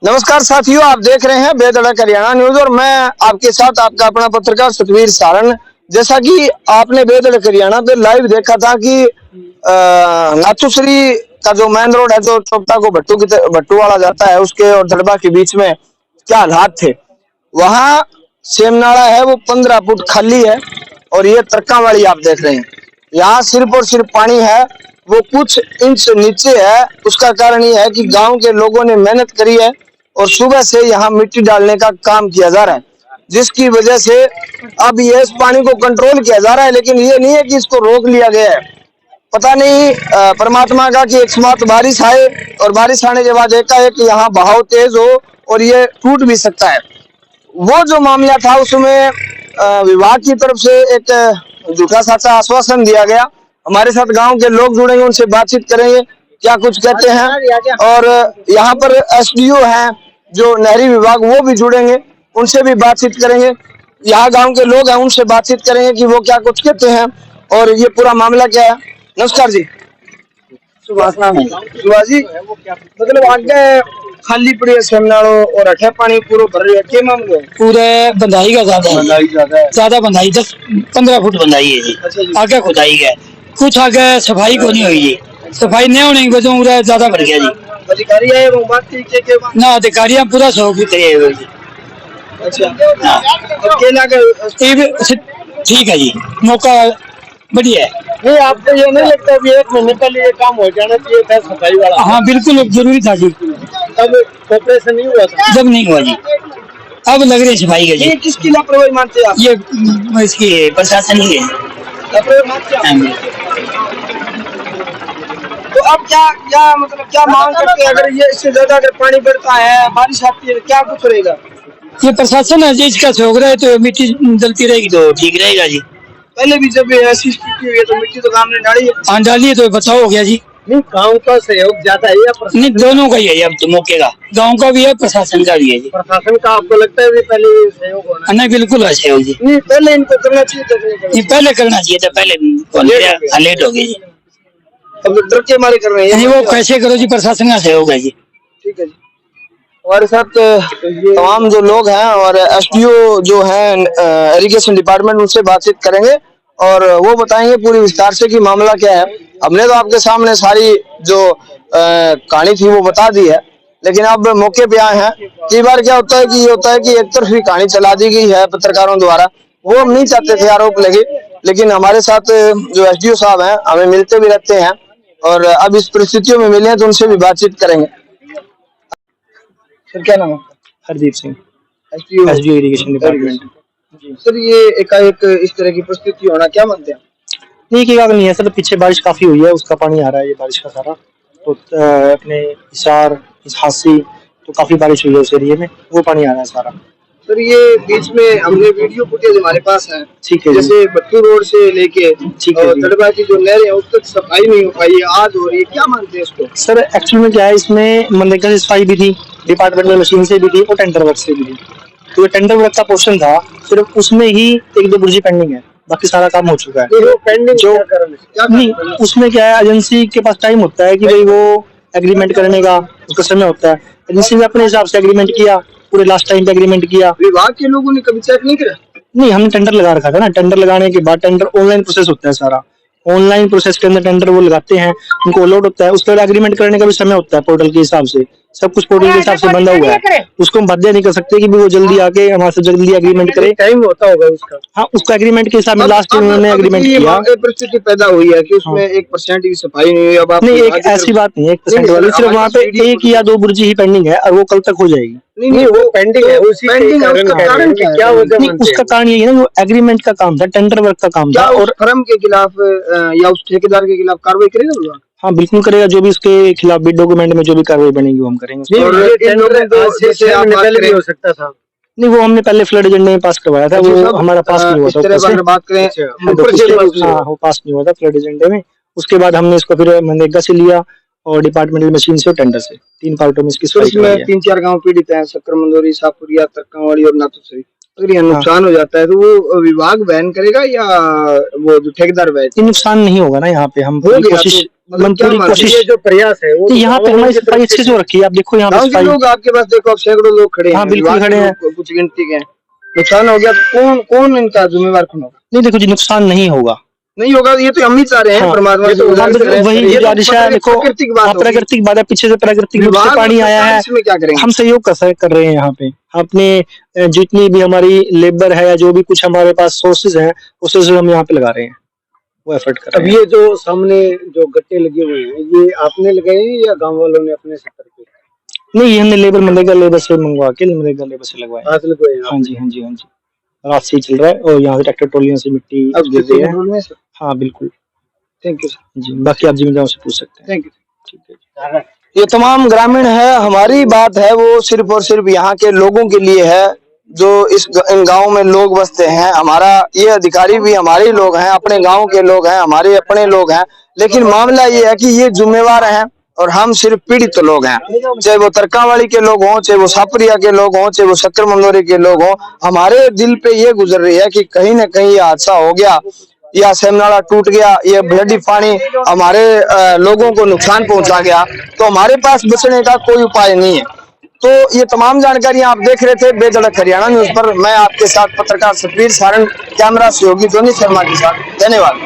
नमस्कार साथियों, आप देख रहे हैं बेधड़क हरियाणा न्यूज और मैं आपके साथ आपका अपना पत्रकार सतवीर सारण। जैसा कि आपने बेधड़क हरियाणा पे लाइव देखा था कि नाथुश्री का जो मेन रोड है, जो चोपटा को भट्टू वाला जाता है, उसके और दड़बा के बीच में क्या हालात थे। वहां सेमनाड़ा है वो 15 फुट खाली है और ये तरक्का वाली आप देख रहे हैं। यहाँ सिर्फ और सिर्फ पानी है, वो कुछ इंच नीचे है। उसका कारण ये है कि गांव के लोगों ने मेहनत करी है और सुबह से यहाँ मिट्टी डालने का काम किया जा रहा है, जिसकी वजह से अब ये इस पानी को कंट्रोल किया जा रहा है। लेकिन ये नहीं है कि इसको रोक लिया गया है। पता नहीं परमात्मा का कि एक समात बारिश आए और बारिश आने के बाद एकाएक यहाँ बहाव तेज हो और ये टूट भी सकता है। वो जो मामला था उसमें विभाग की तरफ से एक झूठा साचा आश्वासन दिया गया। हमारे साथ गांव के लोग जुड़ेंगे, उनसे बातचीत करेंगे क्या कुछ कहते हैं। और यहाँ पर एसडीओ हैं जो नहरी विभाग, वो भी जुड़ेंगे, उनसे भी बातचीत करेंगे। यहाँ गांव के लोग हैं, उनसे बातचीत करेंगे कि वो क्या कुछ कहते हैं और ये पूरा मामला क्या है। नमस्कार जी। सुभाष नाम है। सुभाष जी, मतलब आगे खाली पड़ी है सेमनाड़ो और अठे पानी पूरा भर रही है, क्या मामला है? पूरे बंधाई का ज्यादा बंधाई 10-15 फुट बंधाई है जी। अच्छा जी। आगे खुदाई है, कुछ आगे सफाई को नहीं हुई जी। सफाई नहीं होने की वजह पूरा ज्यादा भर गया जी। अधिकारी आए वो बात के ना अधिकारियां पूरा सहयोग भी करे हुए जी। अच्छा, अकेला ठीक है जी, मौका बढ़िया है। नहीं, आपको ये नहीं लगता कि 1 महीने पहले ये काम हो जाना चाहिए था सफाई वाला? हाँ बिल्कुल जरूरी था जी। तब ऑपरेशन नहीं हुआ था? जब नहीं हुआ जी, अब लग रही सफाई का जी। ये किसकी लापरवाही मानते हैं आप? ये इसकी प्रशासन ही है। लापरवाही मानते हैं? तो अब क्या मतलब क्या मांग करते हैं? अगर ये इससे ज्यादा अगर पानी बढ़ता है, बारिश आती है, क्या कुछ रहेगा? ये प्रशासन है जी, इसका सहयोग रहे तो मिट्टी जलती रहेगी तो ठीक रहेगा जी। पहले भी जब ऐसी स्थिति हुई है तो मिट्टी तो गांव ने डाली है। हाँ डाली है तो बचाव हो गया जी। नहीं, गांव का सहयोग ज्यादा है या प्रशासन? नहीं, दोनों का ही है अब तो, मौके का गांव का भी है, प्रशासन का भी है जी। प्रशासन का आपको लगता है पहले सहयोग होना? नहीं बिल्कुल है सहयोग जी। नहीं, पहले इनको करना चाहिए था। नहीं पहले करना चाहिए था, पहले लेट हो गया जी। अब डर के मारे कर रहे हैं। नहीं वो कैसे करो जी, प्रशासन का सहयोग है जी। ठीक है जी। हमारे साथ तमाम जो लोग हैं और एसडीओ जो हैं इरिगेशन डिपार्टमेंट, उनसे बातचीत करेंगे और वो बताएंगे पूरी विस्तार से कि मामला क्या है। हमने तो आपके सामने सारी जो कहानी थी वो बता दी है, लेकिन अब मौके पे आए हैं। कई बार क्या होता है कि ये होता है कि एक तरफी कहानी चला दी गई है पत्रकारों द्वारा, वो हम नहीं चाहते थे आरोप लगे। लेकिन हमारे साथ जो एसडीओ साहब हैं हमें मिलते भी रहते हैं और अब इस परिस्थितियों में मिले हैं तो उनसे भी बातचीत करेंगे। सर क्या नाम है? Hardeep Singh, SDO irrigation department. Sir, ये एकाएक इस तरह की परिस्थिति होना क्या मानते हैं? नहीं की नहीं है सर, पीछे बारिश काफी हुई है, उसका पानी आ रहा है ये बारिश का सारा। तो अपने हिसार हांसी तो काफी बारिश हुई है उस एरिया में, वो पानी आ रहा है सारा। सर, ये बीच में हमने वीडियो फुटेज हमारे पास है, ठीक है, जैसे भट्टू रोड से लेके और दड़बा की जो नहर है उस तक सफाई नहीं हो पाई है, आज हो रही है, क्या मानते हैं इसको? सर एक्चुअली में क्या है, इसमें मनरेगा से सफाई भी थी, डिपार्टमेंट में मशीन से भी थी और टेंडर वर्क से भी थी। तो ये टेंडर वर्क का पोर्शन था, सिर्फ उसमें ही 1-2 बुर्जी पेंडिंग है, बाकी सारा काम हो चुका है। तो पेंडिंग जो क्या नहीं, उसमें क्या है, एजेंसी के पास टाइम होता है कि भाई वो एग्रीमेंट करने का उसका समय होता है। एजेंसी ने अपने हिसाब से एग्रीमेंट किया, पूरे लास्ट टाइम पे एग्रीमेंट किया। विभाग के लोगों ने कभी चेक नहीं किया? नहीं, हमने टेंडर लगा रखा था ना, टेंडर लगाने के बाद टेंडर ऑनलाइन प्रोसेस होता है सारा, ऑनलाइन प्रोसेस के अंदर टेंडर वो लगाते हैं, उनको अलॉट होता है, उसके बाद एग्रीमेंट करने का भी समय होता है पोर्टल के हिसाब से। सब कुछ पोर्टल के हिसाब से बंधा हुआ है, उसको हम बाध्य नहीं कर सकते कि वो जल्दी आके हमारे से जल्दी एग्रीमेंट करे। टाइम होता होगा उसका? हाँ, उसका एग्रीमेंट के हिसाब में लास्ट टाइम उन्होंने एग्रीमेंट किया। परिस्थिति पैदा हुई है कि उसमें 1% की सफाई नहीं हुई। अब आप नहीं, एक ऐसी बात नहीं है 1% वाली, सिर्फ वहाँ पे 1 या 2 बुर्जी ही पेंडिंग है और वो कल तक हो जाएगी। नहीं, वो पेंडिंग है, पेंडिंग है, उसका कारण क्या वजह? नहीं, उसका कारण यही है ना, वो एग्रीमेंट का काम था, टेंडर वर्क का काम था। और फर्म के खिलाफ या उस ठेकेदार के खिलाफ कार्रवाई करेगा? हाँ बिल्कुल करेगा, जो भी उसके खिलाफ भी डॉक्यूमेंट में जो भी कार्रवाई बनेगी वो हम करेंगे। और पहले भी हो सकता था। नहीं, वो हमने पहले फ्लड एजेंडे में पास करवाया था, वो हमारा पास नहीं हुआ था। बात करें हाँ, वो पास नहीं हुआ था फ्लड एजेंडे में। उसके बाद हमने इसको फिर मनरेगा से लिया और डिपार्टमेंटल मशीन से और टेंडर से, 3 पार्टों में इसकी सफाई करवाई है। 3-4 गांव पीड़ित हैं, शक्कर मंदोरी, सापुरिया, तरकावाड़ी और नाथुश्री। अगर यह नुकसान हो जाता है तो वो विभाग वहन करेगा या वो जो ठेकेदार वहन? नुकसान नहीं होगा ना, यहाँ पे हम मतलब क्या पूरी मानते हैं? कोशिश। ये जो प्रयास है वो तो यहाँ पे हमारी सफाई अच्छे से हो रखी है, आप देखो यहाँ पे गाँव के सफाई। लोग आपके पास देखो, अब सैकड़ों लोग खड़े हाँ, हैं, बिल्कुल विभाग के खड़े हैं। लोग कुछ गिनती के हैं। नुकसान हो गया तो कौन कौन इनका जिम्मेवार कौन होगा? नहीं देखो जी, नुकसान नहीं होगा। नहीं होगा, ये तो हम ही चाह रहे हैं, हाँ, परमात्मा ये से तो गुजारिश कर रहे हैं। वही ये तो गुजारिश है, देखो प्राकृतिक बात होगी। प्राकृतिक बात है, पीछे से प्राकृतिक रूप से विभाग और पानी आया सरकार है, इसमें क्या करेंगे? हम सहयोग कर रहे हैं यहाँ पे अपने जितनी भी हमारी लेबर है या जो भी कुछ हमारे पास सोर्सेज हैं, उस सोर्सेज हम यहाँ पे लगा रहे हैं, वो एफर्ट कर अब रहे हैं। ये जो सामने जो गट्टे लगे हुए हैं ये आपने लगाए हैं या गांव वालों ने अपने स्तर पे? नहीं, ये हमने लेबर मनरेगा लेबर से मंगवा के मनरेगा लेबर से लगवाए हैं। हाथ लगवाए हैं हाँ आपने? जी, हाँ जी, हाँ जी, रात से ही चल रहा है और यहाँ से ट्रैक्टर ट्रॉलियों से मिट्टी अब गिर किसी रही है। कंट्रोल में सर? हाँ बिल्कुल थैंक यू सर। जी, बाकी आप जिम्मेदारों से पूछ सकते हैं। Thank you. ठीक है। ये तमाम ग्रामीण है, हमारी बात है वो सिर्फ और सिर्फ यहाँ के लोगों के लिए है जो इन गाँव में लोग बसते हैं। हमारा ये अधिकारी भी हमारे ही लोग हैं, अपने गाँव के लोग हैं, हमारे अपने लोग हैं, लेकिन मामला ये है कि ये जिम्मेवार हैं और हम सिर्फ पीड़ित लोग हैं। चाहे वो तरकावाली के लोग हों, चाहे वो सापरिया के लोग हों, चाहे वो शक्कर मंदोरी के लोग हों, हमारे दिल पे ये गुजर रही है कि कहीं न कहीं ये हादसा हो गया या सेमनाला टूट गया, ये ब्लडी पानी हमारे लोगों को नुकसान पहुंचा गया, तो हमारे पास बचने का कोई उपाय नहीं है। तो ये तमाम जानकारियां आप देख रहे थे बेधड़क हरियाणा न्यूज पर। मैं आपके साथ पत्रकार सतवीर सारण, कैमरा सहयोगी जोनी शर्मा के साथ। धन्यवाद।